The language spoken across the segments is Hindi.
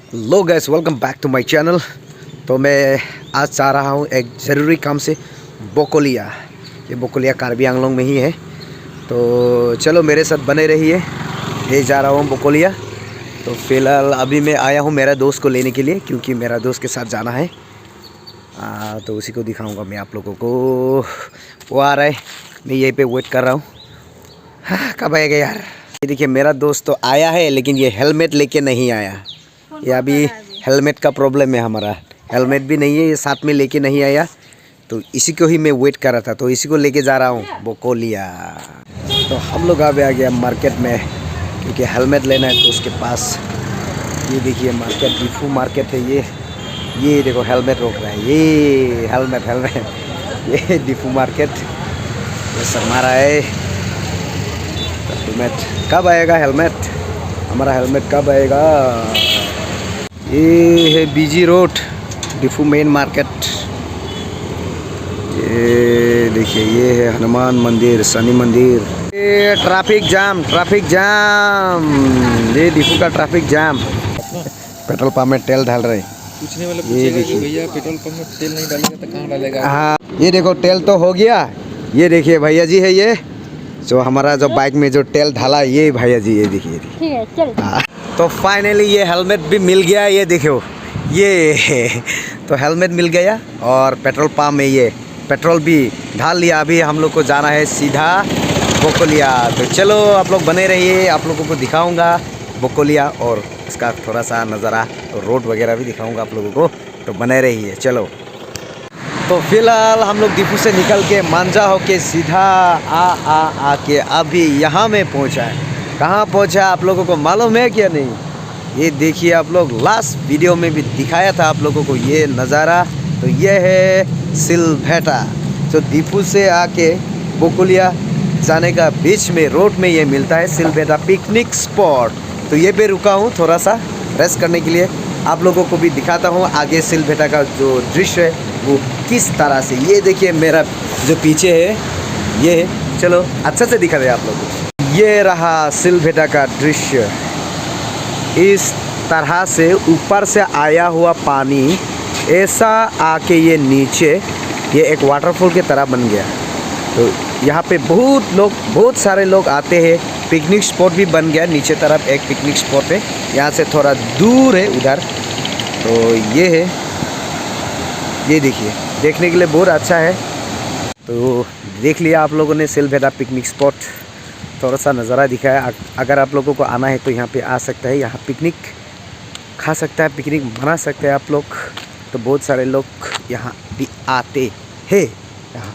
Low guys, welcome back to my channel. तो मैं आज जा रहा हूँ एक ज़रूरी काम से बोकोलिया। ये बोकोलिया कार्बी आंगलोंग में ही है। तो चलो मेरे साथ बने रहिए। ये जा रहा हूँ बोकोलिया। तो फ़िलहाल अभी मैं आया हूँ मेरा दोस्त को लेने के लिए, क्योंकि मेरा दोस्त के साथ जाना है। तो उसी को दिखाऊंगा मैं आप लोगों को। वो आ रहा है, मैं यहीं पे वेट कर रहा हूँ। कब आएगा यार। ये देखिए मेरा दोस्त तो आया है, लेकिन ये हेलमेट लेके नहीं आया। ये अभी हेलमेट का प्रॉब्लम है हमारा। हेलमेट भी नहीं है, ये साथ में लेके नहीं आया। तो इसी को ही मैं वेट कर रहा था, तो इसी को लेके जा रहा हूँ बोकोलिया। तो हम लोग अभी आ गया मार्केट में, क्योंकि हेलमेट लेना है तो उसके पास। ये देखिए मार्केट, डिफू मार्केट है ये देखो हेलमेट रोक रहा है। ये हेलमेट ये डिफू मार्केट ये हमारा है। हेलमेट कब आएगा? हेलमेट हमारा हेलमेट कब आएगा? ये है बीजी रोड, डिफू मेन मार्केट। ये देखिए ये है हनुमान मंदिर, शनि मंदिर। ये ट्रैफिक जाम ये डिफू का ट्रैफिक जाम। पेट्रोल पंप में तेल डाल रहे। पूछने वाला पूछेगा कि भैया पेट्रोल पंप में तेल नहीं डालेगा तो कहाँ डालेगा? हाँ, ये देखो तेल तो हो गया। ये देखिए भैया जी है, ये जो हमारा जो बाइक में जो तेल डाला, ये भैया जी, ये देखिए। ठीक है चल। तो फाइनली ये हेलमेट भी मिल गया। ये देखो ये तो हेलमेट मिल गया, और पेट्रोल पंप में ये पेट्रोल भी डाल लिया। अभी हम लोग को जाना है सीधा बोकोलिया। तो चलो आप लोग बने रहिए, आप लोगों को दिखाऊंगा बोकोलिया और इसका थोड़ा सा नज़ारा, तो रोड वगैरह भी दिखाऊंगा आप लोगों को। तो बने रहिए चलो। तो फिलहाल हम लोग डिपू से निकल के मांझा होके सीधा आके अभी यहाँ में पहुँचा है। कहाँ पहुँचा आप लोगों को मालूम है क्या? नहीं, ये देखिए आप लोग, लास्ट वीडियो में भी दिखाया था आप लोगों को ये नज़ारा। तो ये है सिलभेटा, जो डिपू से आके बोकोलिया जाने का बीच में रोड में ये मिलता है सिलभेटा पिकनिक स्पॉट। तो ये पे रुका हूँ थोड़ा सा रेस्ट करने के लिए। आप लोगों को भी दिखाता हूँ आगे सिलभेटा का जो दृश्य है वो किस तरह से। ये देखिए मेरा जो पीछे है ये, चलो अच्छा से दिखा दे आप लोगों को। ये रहा सिलभेटा का दृश्य। इस तरह से ऊपर से आया हुआ पानी ऐसा आके ये नीचे ये एक वाटरफॉल की तरह बन गया। तो यहाँ पे बहुत सारे लोग आते हैं। पिकनिक स्पॉट भी बन गया, नीचे तरफ एक पिकनिक स्पॉट है, यहाँ से थोड़ा दूर है उधर। तो ये है, ये देखिए, देखने के लिए बहुत अच्छा है। तो देख लिया आप लोगों ने सिलभेटा पिकनिक स्पॉट, थोड़ा सा नज़ारा दिखाया। अगर आप लोगों को आना है तो यहाँ पे आ सकता है, यहाँ पिकनिक खा सकता है, पिकनिक मना सकते हैं आप लोग। तो बहुत सारे लोग यहाँ भी आते हैं। यहाँ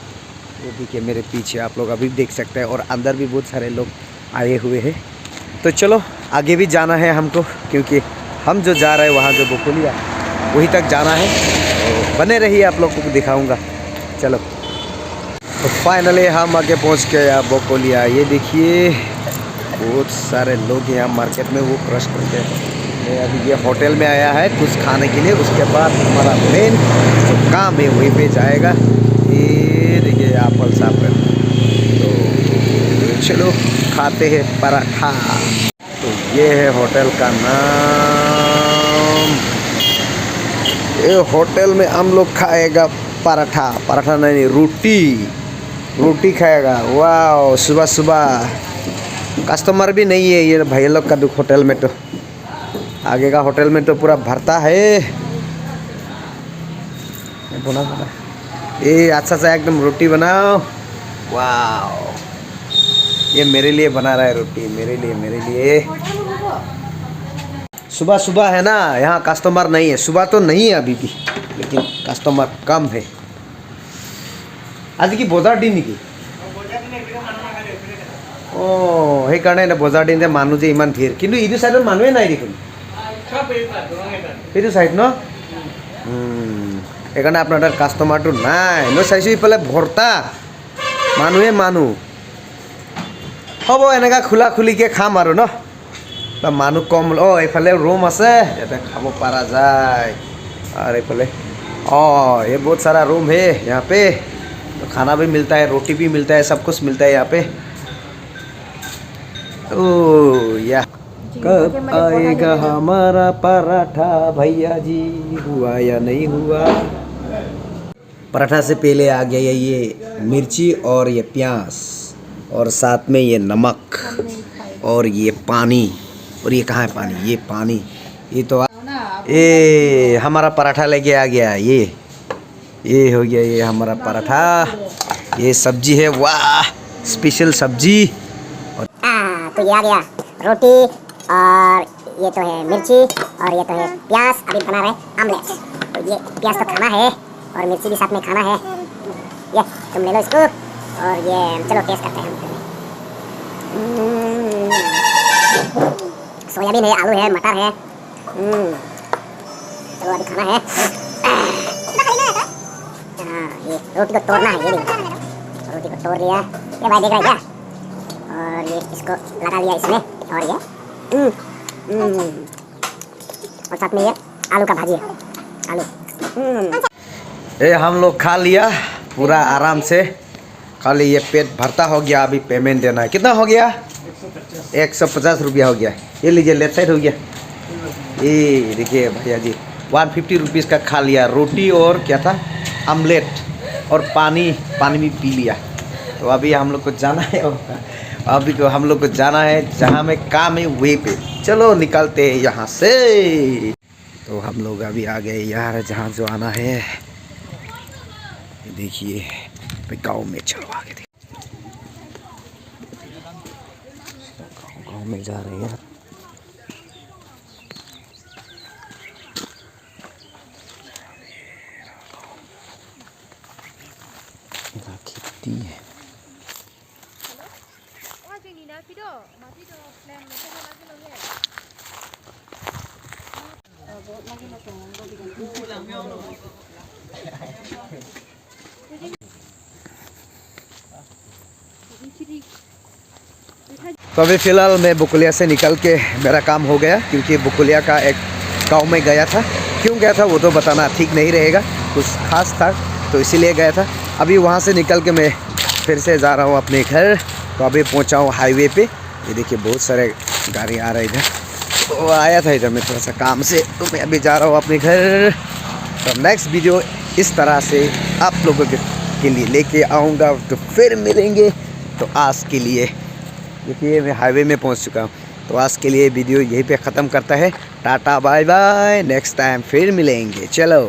वो देखिए मेरे पीछे आप लोग अभी देख सकते हैं, और अंदर भी बहुत सारे लोग आए हुए हैं। तो चलो आगे भी जाना है हमको, क्योंकि हम जो जा रहे हैं वहाँ जो बोकोलिया वहीं तक जाना है। तो बने रहिए, आप लोगों को दिखाऊंगा। चलो तो फाइनली हम आगे पहुँच गए बोकोलिया। ये देखिए बहुत सारे लोग यहाँ मार्केट में वो क्रश करते हैं। मैं अभी ये होटल में आया है कुछ खाने के लिए, उसके बाद हमारा मेन जो काम है वहीं पे जाएगा। ये देखिए एप्पल सापर। तो चलो खाते हैं पराठा। तो ये है होटल का नाम। ये होटल में हम लोग खाएगा पराठा नहीं, रोटी खाएगा। वाह, सुबह सुबह कस्टमर भी नहीं है ये भैया लोग का होटल में। तो आगे का होटल में तो पूरा भरता है। बना ये अच्छा सा एकदम रोटी बनाओ। वाह, ये मेरे लिए बना रहा है रोटी, मेरे लिए। सुबह सुबह है ना, यहाँ कस्टमर नहीं है। सुबह तो नहीं है अभी भी, लेकिन कस्टमर कम है। आज की बजार दिन निकी ओ সেইকাৰণে বজাৰ দিন যে মানুহ যে ইমান ভিৰ, কিন্তু ইটো সাইডত মানুহে নাই দেখোন। এইটো সাইড ন, সেইকাৰণে আপোনাৰ তাত কাষ্টমাৰটো নাই। মই চাইছোঁ ইফালে ভৰ্তা মানুহ। হ'ব এনেকুৱা খোলাখুলিকৈ খাম আৰু ন, মানুহ কম। এইফালে ৰুম আছে, ইয়াতে খাব পৰা যায়। আৰু এইফালে ये बहुत सारा रूम है यहाँ पे। तो खाना भी मिलता है, रोटी भी मिलता है, सब कुछ मिलता है यहाँ पे। ओह या कब आएगा हमारा पराठा भैया जी, हुआ या नहीं हुआ। पराठा से पहले आ गया ये मिर्ची और ये प्याज और साथ में ये नमक और ये पानी। और ये कहाँ है पानी? ये पानी ये तो ये हमारा पराठा लेके आ गया। ये हो गया ये हमारा पराठा। ये सब्जी है, वाह स्पेशल सब्जी। तो ये आ गया रोटी और ये तो है मिर्ची और ये तो है प्याज। अभी बना रहे आमलेट। तो ये प्याज तो खाना है और मिर्ची भी साथ में खाना है। ये तुम ले लो इसको और ये चलो टेस्ट करते हैं। सोयाबीन है, आलू है, मटर है। चलो अभी खाना है। हाँ ये रोटी को तोड़ना है। ये देखो रोटी को तोड़ लिया। ये भाई देख रहा है क्या? और ये इसको लगा लिया इसमें और ये और साथ में ये आलू का भाजी है। आलू ये हम लोग खा लिया पूरा आराम से। खाली ये पेट भरता हो गया। अभी पेमेंट देना है। कितना हो गया? 150 रुपया हो गया। ये लीजिए लेफ्ट साइड हो गया। ये देखिए भैया जी 150 रुपीज़ का खा लिया। रोटी और क्या था, आमलेट और पानी भी पी लिया। तो अभी हम लोग को जाना है। अभी तो हम लोग को जाना है जहाँ में काम है वहीं पे। चलो निकलते हैं यहाँ से। तो हम लोग अभी आ गए यार जहाँ जो आना है। देखिए गाँव में। चलो आगे देखिए गाँव में जा रहे हैं यार। खेती है। तो अभी फ़िलहाल मैं बुकुलिया से निकल के मेरा काम हो गया, क्योंकि बुकुलिया का एक गांव में गया था। क्यों गया था वो तो बताना ठीक नहीं रहेगा, कुछ खास था तो इसीलिए गया था। अभी वहाँ से निकल के मैं फिर से जा रहा हूँ अपने घर। तो अभी पहुँचा हूँ हाईवे पे। ये देखिए बहुत सारे गाड़ी आ रहे इधर। तो आया था इधर मैं थोड़ा सा काम से, तो मैं अभी जा रहा हूँ अपने घर। तो नेक्स्ट वीडियो इस तरह से आप लोगों के लिए लेके आऊँगा। तो फिर मिलेंगे। तो आज के लिए देखिए मैं हाईवे में पहुंच चुका हूं। तो आज के लिए वीडियो यहीं पे ख़त्म करता है। Tata bye bye, next time फिर मिलेंगे। चलो।